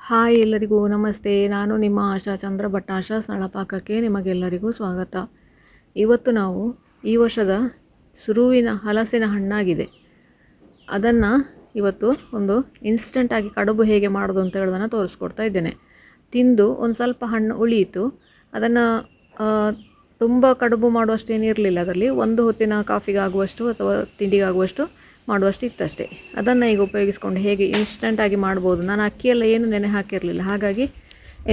Hi ಎಲ್ಲರಿಗೂ ನಮಸ್ತೆ. ನಾನು ನಿಮ್ಮ ಆಶಾ ಚಂದ್ರ ಭಟ್. ಆಶಾ ಸ್ಥಳಪಾಕಕ್ಕೆ ನಿಮಗೆಲ್ಲರಿಗೂ ಸ್ವಾಗತ. ಇವತ್ತು ನಾವು ಈ ವರ್ಷದ ಸುರುವಿನ ಹಲಸಿನ ಹಣ್ಣಾಗಿದೆ, ಅದನ್ನು ಇವತ್ತು ಒಂದು ಇನ್ಸ್ಟೆಂಟಾಗಿ ಕಡುಬು ಹೇಗೆ ಮಾಡೋದು ಅಂತ ಹೇಳೋದನ್ನು ತೋರಿಸ್ಕೊಡ್ತಾ ಇದ್ದೇನೆ. ತಿಂದು ಒಂದು ಸ್ವಲ್ಪ ಹಣ್ಣು ಉಳಿಯಿತು, ಅದನ್ನು ತುಂಬ ಕಡುಬು ಮಾಡುವಷ್ಟೇನಿರಲಿಲ್ಲ. ಅದರಲ್ಲಿ ಒಂದು ಹೊತ್ತಿನ ಕಾಫಿಗಾಗುವಷ್ಟು ಅಥವಾ ತಿಂಡಿಗಾಗುವಷ್ಟು ಮಾಡುವಷ್ಟು ಇತ್ತಷ್ಟೇ. ಅದನ್ನು ಈಗ ಉಪಯೋಗಿಸ್ಕೊಂಡು ಹೇಗೆ ಇನ್ಸ್ಟೆಂಟಾಗಿ ಮಾಡ್ಬೋದು. ನಾನು ಅಕ್ಕಿಯೆಲ್ಲ ಏನು ನೆನೆ ಹಾಕಿರಲಿಲ್ಲ, ಹಾಗಾಗಿ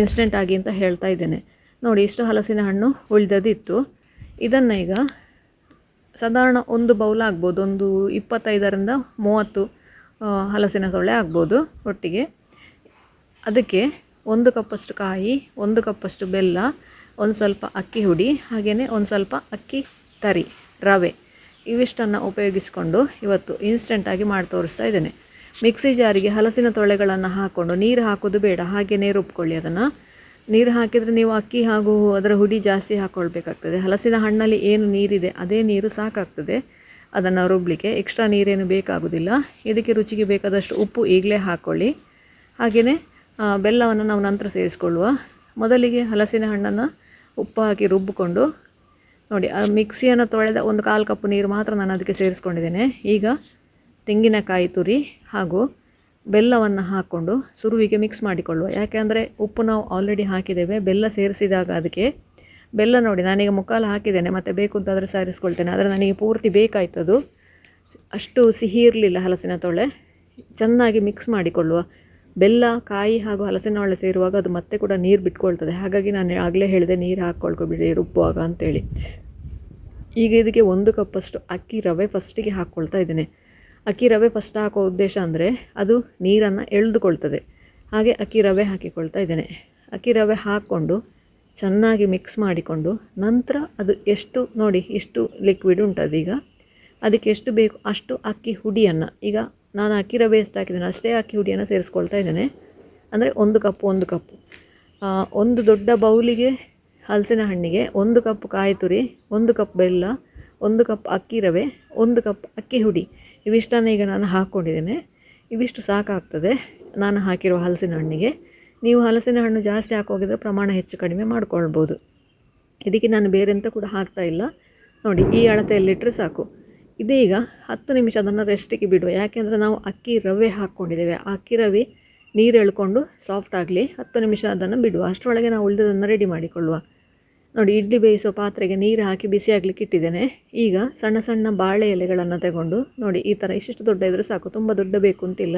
ಇನ್ಸ್ಟೆಂಟಾಗಿ ಅಂತ ಹೇಳ್ತಾ ಇದ್ದೇನೆ. ನೋಡಿ, ಇಷ್ಟು ಹಲಸಿನ ಹಣ್ಣು ಉಳಿದದಿತ್ತು. ಇದನ್ನು ಈಗ ಸಾಧಾರಣ ಒಂದು ಬೌಲ್ ಆಗ್ಬೋದು, ಒಂದು 25ರಿಂದ 30 ಹಲಸಿನ ಸೊಳ್ಳೆ ಆಗ್ಬೋದು ಒಟ್ಟಿಗೆ. ಅದಕ್ಕೆ 1 ಕಪ್ಪಷ್ಟು ಕಾಯಿ, 1 ಕಪ್ಪಷ್ಟು ಬೆಲ್ಲ, ಒಂದು ಸ್ವಲ್ಪ ಅಕ್ಕಿ ಹುಡಿ, ಹಾಗೆಯೇ ಒಂದು ಸ್ವಲ್ಪ ಅಕ್ಕಿ ತರಿ ರವೆ, ಇವಿಷ್ಟನ್ನು ಉಪಯೋಗಿಸಿಕೊಂಡು ಇವತ್ತು ಇನ್ಸ್ಟೆಂಟಾಗಿ ಮಾಡಿ ತೋರಿಸ್ತಾ ಇದ್ದೇನೆ. ಮಿಕ್ಸಿ ಜಾರಿಗೆ ಹಲಸಿನ ತೊಳೆಗಳನ್ನು ಹಾಕ್ಕೊಂಡು, ನೀರು ಹಾಕೋದು ಬೇಡ, ಹಾಗೆಯೇ ರುಬ್ಕೊಳ್ಳಿ. ಅದನ್ನು ನೀರು ಹಾಕಿದರೆ ನೀವು ಅಕ್ಕಿ ಹಾಗೂ ಅದರ ಹುಡಿ ಜಾಸ್ತಿ ಹಾಕ್ಕೊಳ್ಬೇಕಾಗ್ತದೆ. ಹಲಸಿನ ಹಣ್ಣಲ್ಲಿ ಏನು ನೀರಿದೆ ಅದೇ ನೀರು ಸಾಕಾಗ್ತದೆ ಅದನ್ನು ರುಬ್ಬಲಿಕ್ಕೆ, ಎಕ್ಸ್ಟ್ರಾ ನೀರೇನು ಬೇಕಾಗೋದಿಲ್ಲ. ಇದಕ್ಕೆ ರುಚಿಗೆ ಬೇಕಾದಷ್ಟು ಉಪ್ಪು ಈಗಲೇ ಹಾಕ್ಕೊಳ್ಳಿ. ಹಾಗೆಯೇ ಬೆಲ್ಲವನ್ನು ನಾವು ನಂತರ ಸೇರಿಸ್ಕೊಳ್ಳುವ. ಮೊದಲಿಗೆ ಹಲಸಿನ ಹಣ್ಣನ್ನು ಉಪ್ಪು ಹಾಕಿ ರುಬ್ಬಿಕೊಂಡು, ನೋಡಿ, ಆ ಮಿಕ್ಸಿಯನ್ನು ತೊಳೆದ 1/4 ಕಪ್ ನೀರು ಮಾತ್ರ ನಾನು ಅದಕ್ಕೆ ಸೇರಿಸ್ಕೊಂಡಿದ್ದೇನೆ. ಈಗ ತೆಂಗಿನಕಾಯಿ ತುರಿ ಹಾಗೂ ಬೆಲ್ಲವನ್ನು ಹಾಕ್ಕೊಂಡು ಸುರುವಿಗೆ ಮಿಕ್ಸ್ ಮಾಡಿಕೊಳ್ಳುವ. ಯಾಕೆಂದರೆ ಉಪ್ಪು ನಾವು ಆಲ್ರೆಡಿ ಹಾಕಿದ್ದೇವೆ. ಬೆಲ್ಲ ಸೇರಿಸಿದಾಗ ಅದಕ್ಕೆ ಬೆಲ್ಲ ನೋಡಿ, ನಾನೀಗ 3/4 ಹಾಕಿದ್ದೇನೆ, ಮತ್ತು ಬೇಕು ಅಂತಾದರೆ ಸೇರಿಸ್ಕೊಳ್ತೇನೆ. ಆದರೆ ನನಗೆ ಪೂರ್ತಿ ಬೇಕಾಯ್ತದು, ಅಷ್ಟು ಸಿಹಿ ಇರಲಿಲ್ಲ ಹಲಸಿನ ತೊಳೆ. ಚೆನ್ನಾಗಿ ಮಿಕ್ಸ್ ಮಾಡಿಕೊಳ್ಳುವ. ಬೆಲ್ಲ, ಕಾಯಿ ಹಾಗೂ ಹಲಸಿನ ಒಳ್ಳೆ ಸೇರುವಾಗ ಅದು ಮತ್ತೆ ಕೂಡ ನೀರು ಬಿಟ್ಕೊಳ್ತದೆ. ಹಾಗಾಗಿ ನಾನು ಆಗಲೇ ಹೇಳಿದೆ, ನೀರು ಹಾಕ್ಕೊಳ್ಕೊಬಿಡಿ ರುಬ್ಬುವಾಗ ಅಂತೇಳಿ. ಈಗ ಇದಕ್ಕೆ 1 ಕಪ್ಪಷ್ಟು ಅಕ್ಕಿ ರವೆ ಫಸ್ಟಿಗೆ ಹಾಕ್ಕೊಳ್ತಾ ಇದ್ದೇನೆ. ಅಕ್ಕಿ ರವೆ ಫಸ್ಟ್ ಹಾಕೋ ಉದ್ದೇಶ ಅಂದರೆ ಅದು ನೀರನ್ನು ಎಳೆದುಕೊಳ್ತದೆ, ಹಾಗೆ ಅಕ್ಕಿ ರವೆ ಹಾಕಿಕೊಳ್ತಾ ಇದ್ದೇನೆ. ಅಕ್ಕಿ ರವೆ ಹಾಕ್ಕೊಂಡು ಚೆನ್ನಾಗಿ ಮಿಕ್ಸ್ ಮಾಡಿಕೊಂಡು, ನಂತರ ಅದು ಎಷ್ಟು ನೋಡಿ, ಇಷ್ಟು ಲಿಕ್ವಿಡ್ ಉಂಟದು. ಈಗ ಅದಕ್ಕೆ ಎಷ್ಟು ಬೇಕು ಅಷ್ಟು ಅಕ್ಕಿ ಹುಡಿಯನ್ನು, ಈಗ ನಾನು ಅಕ್ಕಿ ರವೆ ಎಷ್ಟು ಹಾಕಿದ್ದೇನೆ ಅಷ್ಟೇ ಅಕ್ಕಿ ಹುಡಿಯನ್ನು ಸೇರಿಸ್ಕೊಳ್ತಾ ಇದ್ದೇನೆ. ಅಂದರೆ 1 ಕಪ್ಪು 1 ಕಪ್ಪು. ಒಂದು ದೊಡ್ಡ ಬೌಲಿಗೆ ಹಲಸಿನ ಹಣ್ಣಿಗೆ 1 ಕಪ್ ಕಾಯಿ ತುರಿ, 1 ಕಪ್ ಬೆಲ್ಲ, 1 ಕಪ್ ಅಕ್ಕಿ ರವೆ, 1 ಕಪ್ ಅಕ್ಕಿ ಹುಡಿ, ಇವಿಷ್ಟನ್ನು ಈಗ ನಾನು ಹಾಕ್ಕೊಂಡಿದ್ದೇನೆ. ಇವಿಷ್ಟು ಸಾಕಾಗ್ತದೆ ನಾನು ಹಾಕಿರುವ ಹಲಸಿನ ಹಣ್ಣಿಗೆ. ನೀವು ಹಲಸಿನ ಹಣ್ಣು ಜಾಸ್ತಿ ಹಾಕೋಗಿದ್ರೆ ಪ್ರಮಾಣ ಹೆಚ್ಚು ಕಡಿಮೆ ಮಾಡ್ಕೊಳ್ಬೋದು. ಇದಕ್ಕೆ ನಾನು ಬೇರೆ ಎಂತ ಕೂಡ ಹಾಕ್ತಾಯಿಲ್ಲ. ನೋಡಿ, ಈ ಅಳತೆಯಲ್ಲಿಟ್ಟರೆ ಸಾಕು. ಇದೀಗ 10 ನಿಮಿಷ ಅದನ್ನು ರೆಸ್ಟಿಗೆ ಬಿಡುವ. ಯಾಕೆಂದರೆ ನಾವು ಅಕ್ಕಿ ರವೆ ಹಾಕ್ಕೊಂಡಿದ್ದೇವೆ. ಆ ಅಕ್ಕಿ ರವೆ ನೀರು ಎಳ್ಕೊಂಡು ಸಾಫ್ಟ್ ಆಗಲಿ, 10 ನಿಮಿಷ ಅದನ್ನು ಬಿಡುವ. ಅಷ್ಟರೊಳಗೆ ನಾವು ಉಳಿದದನ್ನು ರೆಡಿ ಮಾಡಿಕೊಳ್ಳುವ. ನೋಡಿ, ಇಡ್ಲಿ ಬೇಯಿಸೋ ಪಾತ್ರೆಗೆ ನೀರು ಹಾಕಿ ಬಿಸಿ ಆಗಲಿಕ್ಕೆ ಇಟ್ಟಿದ್ದೇನೆ. ಈಗ ಸಣ್ಣ ಸಣ್ಣ ಬಾಳೆ ಎಲೆಗಳನ್ನು ತಗೊಂಡು, ನೋಡಿ, ಈ ಥರ ಇಷ್ಟಿಷ್ಟು ದೊಡ್ಡ ಇದ್ದರೆ ಸಾಕು, ತುಂಬ ದೊಡ್ಡ ಬೇಕು ಅಂತಿಲ್ಲ.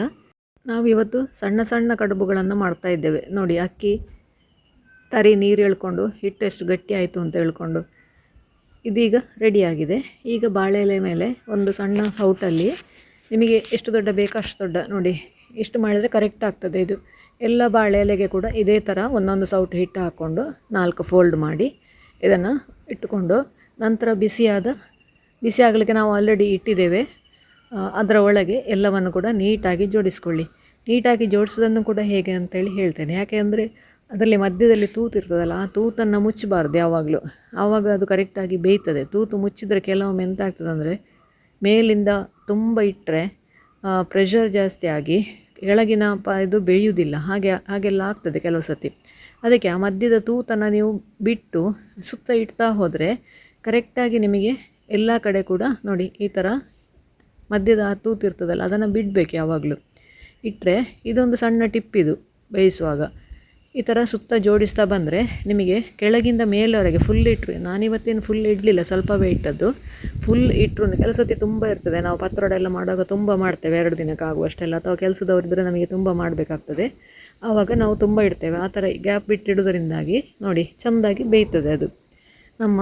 ನಾವಿವತ್ತು ಸಣ್ಣ ಸಣ್ಣ ಕಡುಬುಗಳನ್ನು ಮಾಡ್ತಾ ಇದ್ದೇವೆ. ನೋಡಿ, ಅಕ್ಕಿ ತರಿ ನೀರು ಎಳ್ಕೊಂಡು ಹಿಟ್ಟು ಎಷ್ಟು ಗಟ್ಟಿ ಆಯಿತು ಅಂತ ಹೇಳ್ಕೊಂಡು ಇದೀಗ ರೆಡಿಯಾಗಿದೆ. ಈಗ ಬಾಳೆ ಎಲೆ ಮೇಲೆ ಒಂದು ಸಣ್ಣ ಸೌಟಲ್ಲಿ ನಿಮಗೆ ಎಷ್ಟು ದೊಡ್ಡ ಬೇಕೋ ಅಷ್ಟು ದೊಡ್ಡ, ನೋಡಿ, ಇಷ್ಟು ಮಾಡಿದರೆ ಕರೆಕ್ಟ್ ಆಗ್ತದೆ. ಇದು ಎಲ್ಲ ಬಾಳೆ ಎಲೆಗೆ ಕೂಡ ಇದೇ ಥರ ಒಂದೊಂದು ಸೌಟು ಹಿಟ್ಟು ಹಾಕ್ಕೊಂಡು 4 ಫೋಲ್ಡ್ ಮಾಡಿ ಇದನ್ನು ಇಟ್ಟುಕೊಂಡು, ನಂತರ ಬಿಸಿ ಆಗಲಿಕ್ಕೆ ನಾವು ಆಲ್ರೆಡಿ ಇಟ್ಟಿದ್ದೇವೆ, ಅದರ ಒಳಗೆ ಎಲ್ಲವನ್ನು ಕೂಡ ನೀಟಾಗಿ ಜೋಡಿಸ್ಕೊಳ್ಳಿ. ನೀಟಾಗಿ ಜೋಡಿಸೋದನ್ನು ಕೂಡ ಹೇಗೆ ಅಂತೇಳಿ ಹೇಳ್ತೇನೆ. ಯಾಕೆಂದರೆ ಅದರಲ್ಲಿ ಮಧ್ಯದಲ್ಲಿ ತೂತು ಇರ್ತದಲ್ಲ, ಆ ತೂತನ್ನು ಮುಚ್ಚಬಾರ್ದು ಯಾವಾಗಲೂ, ಆವಾಗ ಅದು ಕರೆಕ್ಟಾಗಿ ಬೇಯ್ತದೆ. ತೂತು ಮುಚ್ಚಿದರೆ ಕೆಲವೊಮ್ಮೆ ಎಂತ ಆಗ್ತದೆ ಅಂದರೆ, ಮೇಲಿಂದ ತುಂಬ ಇಟ್ಟರೆ ಪ್ರೆಷರ್ ಜಾಸ್ತಿ ಆಗಿ ಕೆಳಗಿನ ಇದು ಬೇಯುವುದಿಲ್ಲ, ಹಾಗೆಲ್ಲ ಆಗ್ತದೆ ಕೆಲವು ಸತಿ. ಅದಕ್ಕೆ ಆ ಮಧ್ಯದ ತೂತನ್ನು ನೀವು ಬಿಟ್ಟು ಸುತ್ತ ಇಡ್ತಾ ಹೋದರೆ ಕರೆಕ್ಟಾಗಿ ನಿಮಗೆ ಎಲ್ಲ ಕಡೆ ಕೂಡ, ನೋಡಿ, ಈ ಥರ ಮಧ್ಯದ ಆ ತೂತು ಇರ್ತದಲ್ಲ ಅದನ್ನು ಬಿಡಬೇಕು ಯಾವಾಗಲೂ. ಇಟ್ಟರೆ ಇದೊಂದು ಸಣ್ಣ ಟಿಪ್ ಇದು, ಬೇಯಿಸುವಾಗ ಈ ಥರ ಸುತ್ತ ಜೋಡಿಸ್ತಾ ಬಂದರೆ ನಿಮಗೆ ಕೆಳಗಿಂದ ಮೇಲೆವರೆಗೆ ಫುಲ್ ಇಟ್ಟರು. ನಾನಿವತ್ತೇನು ಫುಲ್ ಇಡಲಿಲ್ಲ, ಸ್ವಲ್ಪವೇ ಇಟ್ಟದ್ದು. ಫುಲ್ ಇಟ್ಟರು ಕೆಲವು ಸತಿ ತುಂಬ ಇರ್ತದೆ. ನಾವು ಪತ್ರೊಡೆ ಎಲ್ಲ ಮಾಡುವಾಗ ತುಂಬ ಮಾಡ್ತೇವೆ, 2 ದಿನಕ್ಕೆ ಆಗುವಷ್ಟೆಲ್ಲ, ಅಥವಾ ಕೆಲಸದವರಿದ್ದರೆ ನಮಗೆ ತುಂಬ ಮಾಡಬೇಕಾಗ್ತದೆ, ಆವಾಗ ನಾವು ತುಂಬ ಇಡ್ತೇವೆ. ಆ ಥರ ಗ್ಯಾಪ್ ಬಿಟ್ಟಿಡೋದ್ರಿಂದಾಗಿ ನೋಡಿ ಚೆಂದಾಗಿ ಬೇಯ್ತದೆ ಅದು. ನಮ್ಮ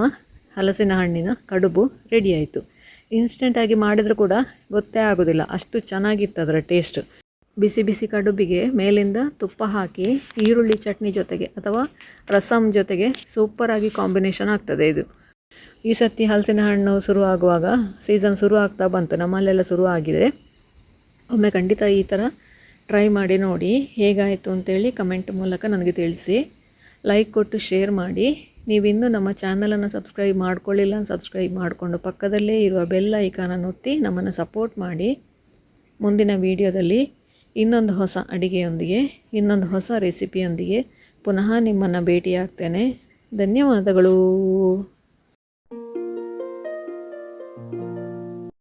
ಹಲಸಿನ ಹಣ್ಣಿನ ಕಡುಬು ರೆಡಿ ಆಯಿತು. ಇನ್ಸ್ಟೆಂಟಾಗಿ ಮಾಡಿದರೂ ಕೂಡ ಗೊತ್ತೇ ಆಗೋದಿಲ್ಲ, ಅಷ್ಟು ಚೆನ್ನಾಗಿತ್ತು ಅದರ ಟೇಸ್ಟ್. ಬಿಸಿ ಬಿಸಿ ಕಡುಬಿಗೆ ಮೇಲಿಂದ ತುಪ್ಪ ಹಾಕಿ ಈರುಳ್ಳಿ ಚಟ್ನಿ ಜೊತೆಗೆ ಅಥವಾ ರಸಮ್ ಜೊತೆಗೆ ಸೂಪರಾಗಿ ಕಾಂಬಿನೇಷನ್ ಆಗ್ತದೆ ಇದು. ಈ ಸತಿ ಹಲಸಿನ ಹಣ್ಣು ಶುರುವಾಗುವಾಗ ಸೀಸನ್ ಶುರು ಆಗ್ತಾ ಬಂತು, ನಮ್ಮಲ್ಲೆಲ್ಲ ಶುರು ಆಗಿದೆ. ಒಮ್ಮೆ ಖಂಡಿತ ಈ ಥರ ಟ್ರೈ ಮಾಡಿ ನೋಡಿ, ಹೇಗಾಯಿತು ಅಂತೇಳಿ ಕಮೆಂಟ್ ಮೂಲಕ ನನಗೆ ತಿಳಿಸಿ. ಲೈಕ್ ಕೊಟ್ಟು ಶೇರ್ ಮಾಡಿ. ನೀವಿನ್ನೂ ನಮ್ಮ ಚಾನಲನ್ನು ಸಬ್ಸ್ಕ್ರೈಬ್ ಮಾಡ್ಕೊಳ್ಳಿಲ್ಲ, ಸಬ್ಸ್ಕ್ರೈಬ್ ಮಾಡಿಕೊಂಡು ಪಕ್ಕದಲ್ಲೇ ಇರುವ ಬೆಲ್ ಐಕಾನನ್ನು ಒತ್ತಿ ನಮ್ಮನ್ನು ಸಪೋರ್ಟ್ ಮಾಡಿ. ಮುಂದಿನ ವೀಡಿಯೋದಲ್ಲಿ ಇನ್ನೊಂದು ಹೊಸ ಅಡಿಗೆಯೊಂದಿಗೆ, ಇನ್ನೊಂದು ಹೊಸ ರೆಸಿಪಿಯೊಂದಿಗೆ ಪುನಃ ನಿಮ್ಮನ್ನು ಭೇಟಿಯಾಗ್ತೇನೆ. ಧನ್ಯವಾದಗಳು.